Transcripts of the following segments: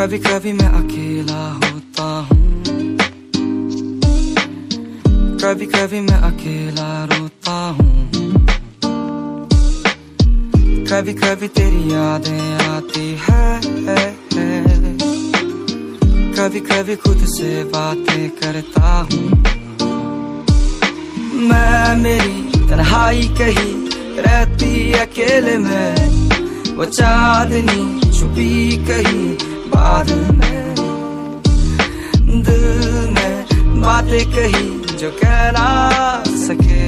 कभी कभी मैं अकेला होता हूँ, कभी कभी मैं अकेला रोता हूँ, कभी कभी तेरी यादें आती है, कभी कभी खुद से बातें करता हूँ। मैं मेरी तन्हाई कहीं रहती अकेले में, वो चांदनी छुपी कहीं बादल में, दिल में बातें कही जो कह ना सके।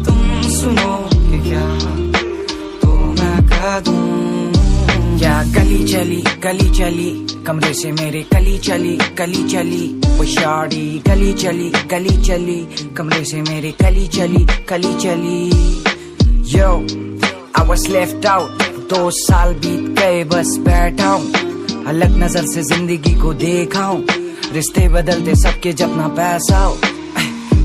तुम सुनोगे क्या तो मैं कह दूं। क्या गली चली कमरे से मेरे कली चली वो शाड़ी गली चली कमरे से मेरे कली चली। Yo, I was left out, 2 साल बीत गए बस बैठा हूँ, अलग नजर से जिंदगी को देखा हूँ, रिश्ते बदलते सबके जब ना पैसा हो।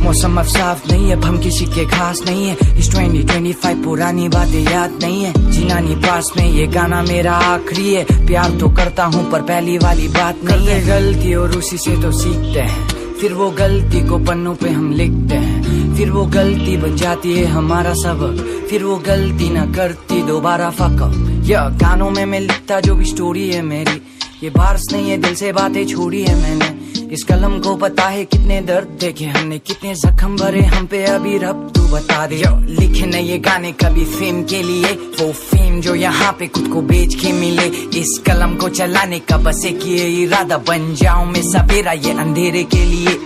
मौसम अब साफ नहीं है, हम किसी के खास नहीं है, इस 2025 पुरानी बातें याद नहीं है, जीना नहीं पास में ये गाना मेरा आखिरी है। प्यार तो करता हूँ पर पहली वाली बात नहीं है। गलती और उसी से तो सीखते हैं, फिर वो गलती को पन्नों पे हम लिखते हैं, फिर वो गलती बन जाती है हमारा सबक, फिर वो गलती ना करती दोबारा फक। यह गानों में मैं लिखता जो भी स्टोरी है मेरी, ये बार्स नहीं है दिल से बातें छोड़ी है मैंने। इस कलम को पता है कितने दर्द देखे हमने, कितने जख्म भरे हम पे अभी रब तू बता दे। लिखे न ये गाने कभी फेम के लिए, वो फेम जो यहाँ पे खुद को बेच के मिले। इस कलम को चलाने का बस एक ये इरादा, बन जाऊं मैं सवेरा ये अंधेरे के लिए।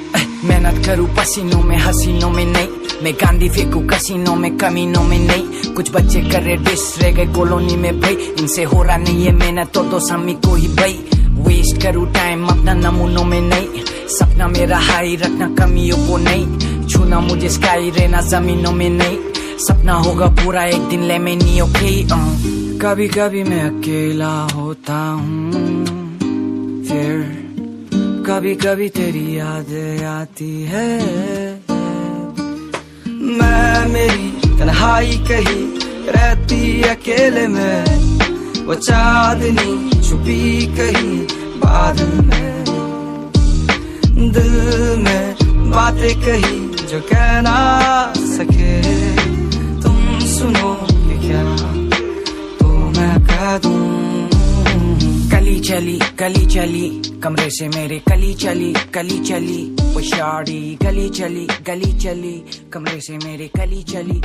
मेहनत करूं पसीनों में हसीनों में नहीं, मैं गांधी फेंकू कसीनों में कमीनों में नहीं। कुछ बच्चे कर रहे डिस रह गए कॉलोनी में भाई, इनसे हो रहा नहीं है मेहनत तो समी को ही भाई। वेस्ट करूँ टाइम अपना नमूनों में नहीं, सपना मेरा हाई रखना कमियों को नहीं, छूना मुझे स्काई रहना जमीनों में नहीं, सपना होगा पूरा एक दिन ले मैं नहीं ओके। कभी कभी मैं अकेला होता हूँ, फिर कभी कभी तेरी यादें आती है। मैं मेरी तन्हाई कहीं रहती अकेले में, वो चांदनी छुपी कहीं बादल में, दिल में बातें कही जो कह ना सके। तुम सुनोगे क्या तो मैं कह दूं। गली चली कमरे से मेरे कली चली वो शाड़ी गली चली कमरे से मेरे कली चली।